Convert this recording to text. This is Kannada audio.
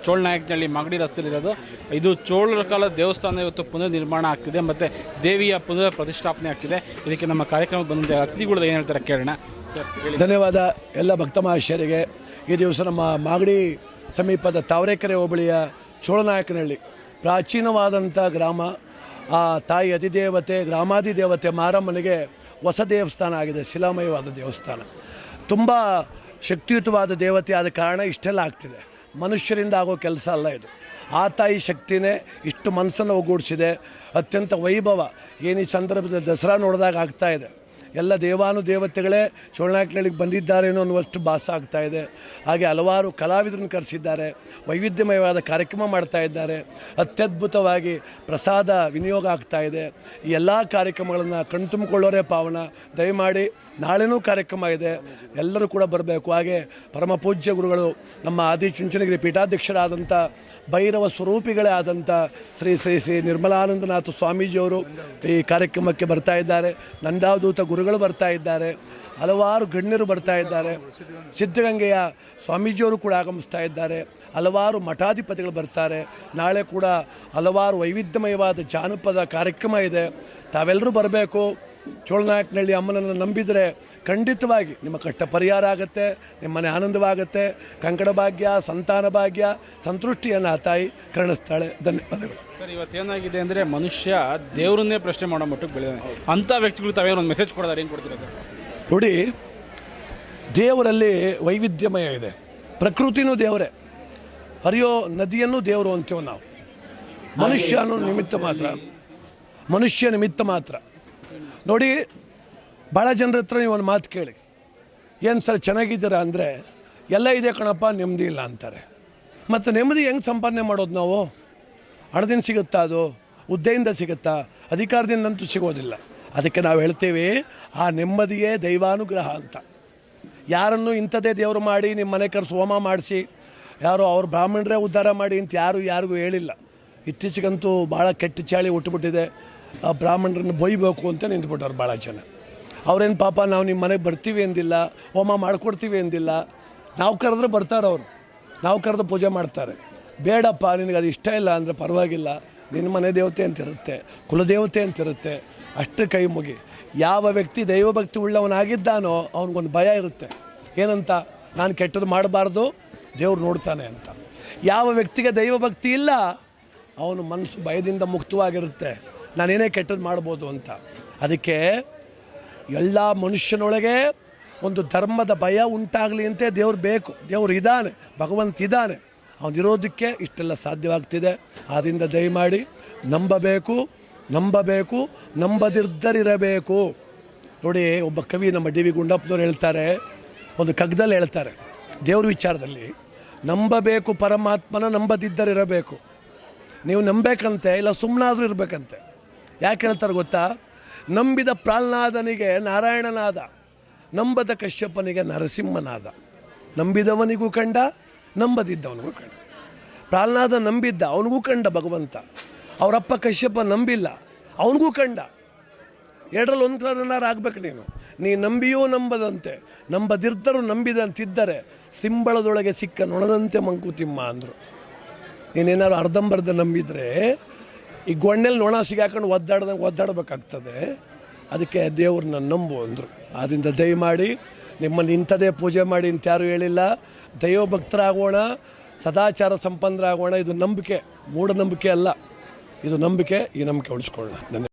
ಚೋಳನಾಯಕನಹಳ್ಳಿ ಮಾಗಡಿ ರಸ್ತೆಯಲ್ಲಿರೋದು. ಇದು ಚೋಳರ ಕಾಲದ ದೇವಸ್ಥಾನ ಇವತ್ತು ಪುನರ್ ನಿರ್ಮಾಣ ಆಗ್ತಿದೆ ಮತ್ತು ದೇವಿಯ ಪುನರ್ ಪ್ರತಿಷ್ಠಾಪನೆ ಆಗ್ತಿದೆ. ಇದಕ್ಕೆ ನಮ್ಮ ಕಾರ್ಯಕ್ರಮಕ್ಕೆ ಬಂದ ಅತಿಥಿಗಳು ಏನು ಹೇಳ್ತಾರೆ ಕೇಳೋಣ. ಧನ್ಯವಾದ ಎಲ್ಲ ಭಕ್ತ ಮಹಾಶಯರಿಗೆ. ಈ ದಿವಸ ನಮ್ಮ ಮಾಗಡಿ ಸಮೀಪದ ತಾವರೆಕೆರೆ ಹೋಬಳಿಯ ಚೋಳನಾಯಕನಹಳ್ಳಿ ಪ್ರಾಚೀನವಾದಂಥ ಗ್ರಾಮ. ಆ ತಾಯಿ ಅಧಿದೇವತೆ ಗ್ರಾಮಾಧಿದೇವತೆ ಮಾರಮ್ಮನಿಗೆ ಹೊಸ ದೇವಸ್ಥಾನ ಆಗಿದೆ, ಶಿಲಾಮಯವಾದ ದೇವಸ್ಥಾನ. ತುಂಬ ಶಕ್ತಿಯುತವಾದ ದೇವತೆ ಆದ ಕಾರಣ ಇಷ್ಟೆಲ್ಲ ಆಗ್ತಿದೆ. ಮನುಷ್ಯರಿಂದ ಆಗೋ ಕೆಲಸ ಅಲ್ಲ ಇದು. ಆ ತಾಯಿ ಶಕ್ತಿನೇ ಇಷ್ಟು ಮನಸ್ಸನ್ನು ಒಗ್ಗೂಡಿಸಿದೆ. ಅತ್ಯಂತ ವೈಭವ ಏನು ಈ ಸಂದರ್ಭದಲ್ಲಿ ದಸರಾ ನೋಡಿದಾಗ ಆಗ್ತಾಯಿದೆ. ಎಲ್ಲ ದೇವಾನುದೇವತೆಗಳೇ ಚೋಳನಾಯಕನಹಳ್ಳಿಗೆ ಬಂದಿದ್ದಾರೇನೋ ಅನ್ನುವಷ್ಟು ಭಾಸ ಆಗ್ತಾಯಿದೆ. ಹಾಗೆ ಹಲವಾರು ಕಲಾವಿದರನ್ನು ಕರೆಸಿದ್ದಾರೆ, ವೈವಿಧ್ಯಮಯವಾದ ಕಾರ್ಯಕ್ರಮ ಮಾಡ್ತಾ ಇದ್ದಾರೆ. ಅತ್ಯದ್ಭುತವಾಗಿ ಪ್ರಸಾದ ವಿನಿಯೋಗ ಆಗ್ತಾಯಿದೆ. ಈ ಎಲ್ಲ ಕಾರ್ಯಕ್ರಮಗಳನ್ನು ಕಣ್ತುಂಬಿಕೊಳ್ಳೋರೇ ಪಾವನ. ದಯಮಾಡಿ ನಾಳೆನೂ ಕಾರ್ಯಕ್ರಮ ಇದೆ, ಎಲ್ಲರೂ ಕೂಡ ಬರಬೇಕು. ಹಾಗೆ ಪರಮ ಪೂಜ್ಯ ಗುರುಗಳು ನಮ್ಮ ಆದಿಚುಂಚನಗಿರಿ ಪೀಠಾಧ್ಯಕ್ಷರಾದಂಥ ಭೈರವ ಸ್ವರೂಪಿಗಳೇ ಆದಂಥ ಶ್ರೀ ಶ್ರೀ ಶ್ರೀ ನಿರ್ಮಲಾನಂದನಾಥ ಸ್ವಾಮೀಜಿಯವರು ಈ ಕಾರ್ಯಕ್ರಮಕ್ಕೆ ಬರ್ತಾ ಇದ್ದಾರೆ. ನಂದಾವಧೂತ ಗುರುಗಳು ಬರ್ತಾ ಇದ್ದಾರೆ, ಹಲವಾರು ಗಣ್ಯರು ಬರ್ತಾ ಇದ್ದಾರೆ. ಸಿದ್ಧಗಂಗೆಯ ಸ್ವಾಮೀಜಿಯವರು ಕೂಡ ಆಗಮಿಸ್ತಾ ಇದ್ದಾರೆ, ಹಲವಾರು ಮಠಾಧಿಪತಿಗಳು ಬರ್ತಾರೆ. ನಾಳೆ ಕೂಡ ಹಲವಾರು ವೈವಿಧ್ಯಮಯವಾದ ಜಾನಪದ ಕಾರ್ಯಕ್ರಮ ಇದೆ. ತಾವೆಲ್ಲರೂ ಬರಬೇಕು. ಚೋಳನಾಯಕನಹಳ್ಳಿ ಅಮ್ಮನನ್ನು ನಂಬಿದರೆ ಖಂಡಿತವಾಗಿ ನಿಮ್ಮ ಕಷ್ಟ ಪರಿಹಾರ ಆಗುತ್ತೆ, ನಿಮ್ಮನೆ ಆನಂದವಾಗುತ್ತೆ. ಕಂಕಣ ಭಾಗ್ಯ, ಸಂತಾನ ಭಾಗ್ಯ, ಸಂತೃಷ್ಟಿಯನ್ನು ಆ ತಾಯಿ ಕರುಣಿಸ್ತಾಳೆ. ಧನ್ಯವಾದಗಳು ಸರ್. ಇವತ್ತೇನಾಗಿದೆ ಅಂದರೆ ಮನುಷ್ಯ ದೇವರನ್ನೇ ಪ್ರಶ್ನೆ ಮಾಡೋ ಮಟ್ಟಕ್ಕೆ ಬೆಳೆದಾನೆ. ಅಂಥ ವ್ಯಕ್ತಿಗಳು ತಾವೇ ಒಂದು ಮೆಸೇಜ್ ಕೊಡೋದಾರೆ, ಏನು ಕೊಡ್ತೀರಾ ಸರ್? ನೋಡಿ, ದೇವರಲ್ಲಿ ವೈವಿಧ್ಯಮಯ ಇದೆ. ಪ್ರಕೃತಿನೂ ದೇವರೇ, ಹರಿಯೋ ನದಿಯನ್ನು ದೇವರು ಅಂತೀವಿ ನಾವು. ಮನುಷ್ಯನು ನಿಮಿತ್ತ ಮಾತ್ರ, ಮನುಷ್ಯ ನಿಮಿತ್ತ ಮಾತ್ರ. ನೋಡಿ, ಭಾಳ ಜನರ ಹತ್ರ ನೀವು ಒಂದು ಮಾತು ಕೇಳಿ, ಏನು ಸರ್ ಚೆನ್ನಾಗಿದ್ದೀರಾ ಅಂದರೆ, ಎಲ್ಲ ಇದೆ ಕಣಪ್ಪ, ನೆಮ್ಮದಿ ಇಲ್ಲ ಅಂತಾರೆ. ಮತ್ತು ನೆಮ್ಮದಿ ಹೆಂಗೆ ಸಂಪಾದನೆ ಮಾಡೋದು ನಾವು? ಹಣದಿಂದ ಸಿಗುತ್ತಾ? ಅದು ಹುದ್ದೆಯಿಂದ ಸಿಗುತ್ತಾ? ಅಧಿಕಾರದಿಂದಂತೂ ಸಿಗೋದಿಲ್ಲ. ಅದಕ್ಕೆ ನಾವು ಹೇಳ್ತೀವಿ, ಆ ನೆಮ್ಮದಿಯೇ ದೈವಾನುಗ್ರಹ ಅಂತ. ಯಾರನ್ನು ಇಂಥದ್ದೇ ದೇವರು ಮಾಡಿ ನಿಮ್ಮ ಮನೆ ಕರೆಸಿ ಹೋಮ ಮಾಡಿಸಿ ಯಾರೋ ಅವ್ರ ಬ್ರಾಹ್ಮಣರೇ ಉದ್ಧಾರ ಮಾಡಿ ಅಂತ ಯಾರಿಗೂ ಹೇಳಿಲ್ಲ. ಇತ್ತೀಚೆಗಂತೂ ಭಾಳ ಕೆಟ್ಟ ಚಾಳಿ ಹುಟ್ಟುಬಿಟ್ಟಿದೆ. ಆ ಬ್ರಾಹ್ಮಣರನ್ನು ಬೈಬೇಕು ಅಂತ ನಿಂತ್ಬಿಟ್ಟವ್ರು ಭಾಳ ಜನ. ಅವ್ರೇನು ಪಾಪ ನಾವು ನಿಮ್ಮ ಮನೆಗೆ ಬರ್ತೀವಿ ಎಂದಿಲ್ಲ, ಹೋಮ ಮಾಡಿಕೊಡ್ತೀವಿ ಎಂದಿಲ್ಲ. ನಾವು ಕರೆದ್ರೆ ಬರ್ತಾರೆ ಅವರು, ನಾವು ಕರೆದು ಪೂಜೆ ಮಾಡ್ತಾರೆ. ಬೇಡಪ್ಪ ನಿನಗೆ ಅದು ಇಷ್ಟ ಇಲ್ಲ ಅಂದರೆ ಪರವಾಗಿಲ್ಲ, ನಿನ್ನ ಮನೆ ದೇವತೆ ಅಂತಿರುತ್ತೆ, ಕುಲದೇವತೆ ಅಂತಿರುತ್ತೆ. ಅಷ್ಟು ಕೈ ಮುಗಿ. ಯಾವ ವ್ಯಕ್ತಿ ದೈವಭಕ್ತಿ ಉಳ್ಳವನಾಗಿದ್ದಾನೋ ಅವನಿಗೊಂದು ಭಯ ಇರುತ್ತೆ. ಏನಂತ? ನಾನು ಕೆಟ್ಟದ್ದು ಮಾಡಬಾರ್ದು, ದೇವ್ರು ನೋಡ್ತಾನೆ ಅಂತ. ಯಾವ ವ್ಯಕ್ತಿಗೆ ದೈವಭಕ್ತಿ ಇಲ್ಲ ಅವನು ಮನಸ್ಸು ಭಯದಿಂದ ಮುಕ್ತವಾಗಿರುತ್ತೆ, ನಾನೇನೇ ಕೆಟ್ಟದ್ದು ಮಾಡ್ಬೋದು ಅಂತ. ಅದಕ್ಕೆ ಎಲ್ಲ ಮನುಷ್ಯನೊಳಗೆ ಒಂದು ಧರ್ಮದ ಭಯ ಉಂಟಾಗಲಿ ಅಂತ ದೇವ್ರು ಬೇಕು. ದೇವ್ರು ಇದ್ದಾನೆ, ಭಗವಂತ ಇದ್ದಾನೆ, ಅವನಿರೋದಕ್ಕೆ ಇಷ್ಟೆಲ್ಲ ಸಾಧ್ಯವಾಗ್ತಿದೆ. ಆದ್ದರಿಂದ ದಯಮಾಡಿ ನಂಬಬೇಕು, ನಂಬದಿರ್ದರಿರಬೇಕು. ನೋಡಿ, ಒಬ್ಬ ಕವಿ ನಮ್ಮ ಡಿ ವಿ ಗುಂಡಪ್ಪನವ್ರು ಹೇಳ್ತಾರೆ, ಒಂದು ಕಗ್ಗದಲ್ಲಿ ಹೇಳ್ತಾರೆ ದೇವ್ರ ವಿಚಾರದಲ್ಲಿ, ನಂಬಬೇಕು ಪರಮಾತ್ಮನ, ನಂಬದಿದ್ದರಿರಬೇಕು. ನೀವು ನಂಬೇಕಂತೆ, ಇಲ್ಲ ಸುಮ್ಮನಾದರೂ ಇರಬೇಕಂತೆ. ಯಾಕೆ ಹೇಳ್ತಾರೆ ಗೊತ್ತಾ? ನಂಬಿದ ಪ್ರಾಲ್ನಾದನಿಗೆ ನಾರಾಯಣನಾದ, ನಂಬದ ಕಶ್ಯಪನಿಗೆ ನರಸಿಂಹನಾದ. ನಂಬಿದವನಿಗೂ ಕಂಡ, ನಂಬದಿದ್ದವನಿಗೂ ಕಂಡ. ಪ್ರಾಲ್ನಾದ ನಂಬಿದ್ದ, ಅವನಿಗೂ ಕಂಡ ಭಗವಂತ. ಅವರಪ್ಪ ಕಶ್ಯಪ ನಂಬಿಲ್ಲ, ಅವನಿಗೂ ಕಂಡ. ಎರಡರಲ್ಲಿ ಒಂದು ಕಾರಣನಾರು ಆಗ್ಬೇಕು ನೀ ನಂಬಿಯೂ ನಂಬದಂತೆ, ನಂಬದಿರ್ದರೂ ನಂಬಿದಂತಿದ್ದರೆ ಸಿಂಬಳದೊಳಗೆ ಸಿಕ್ಕ ನೊಣದಂತೆ ಮಂಕುತಿಮ್ಮ ಅಂದರು. ನೀನೇನಾದ್ರು ಅರ್ಧಂಬರ್ಧ ನಂಬಿದರೆ ಈ ಗೊಣ್ಣೆಲ್ಲಿ ನೊಣ ಸಿಗಾಕೊಂಡು ಒದ್ದಾಡಬೇಕಾಗ್ತದೆ. ಅದಕ್ಕೆ ದೇವ್ರನ್ನ ನಂಬು ಅಂದರು. ಆದ್ದರಿಂದ ದಯಮಾಡಿ ನಿಮ್ಮನ್ನು ಇಂಥದೇ ಪೂಜೆ ಮಾಡಿ ಅಂತ ಯಾರೂ ಹೇಳಿಲ್ಲ. ದೈವಭಕ್ತರಾಗೋಣ, ಸದಾಚಾರ ಸಂಪನ್ನರಾಗೋಣ. ಇದು ನಂಬಿಕೆ, ಮೂಢನಂಬಿಕೆ ಅಲ್ಲ, ಇದು ನಂಬಿಕೆ. ಈ ನಂಬಿಕೆ ಉಳಿಸ್ಕೊಳ್ಳೋಣ. ಧನ್ಯವಾದ.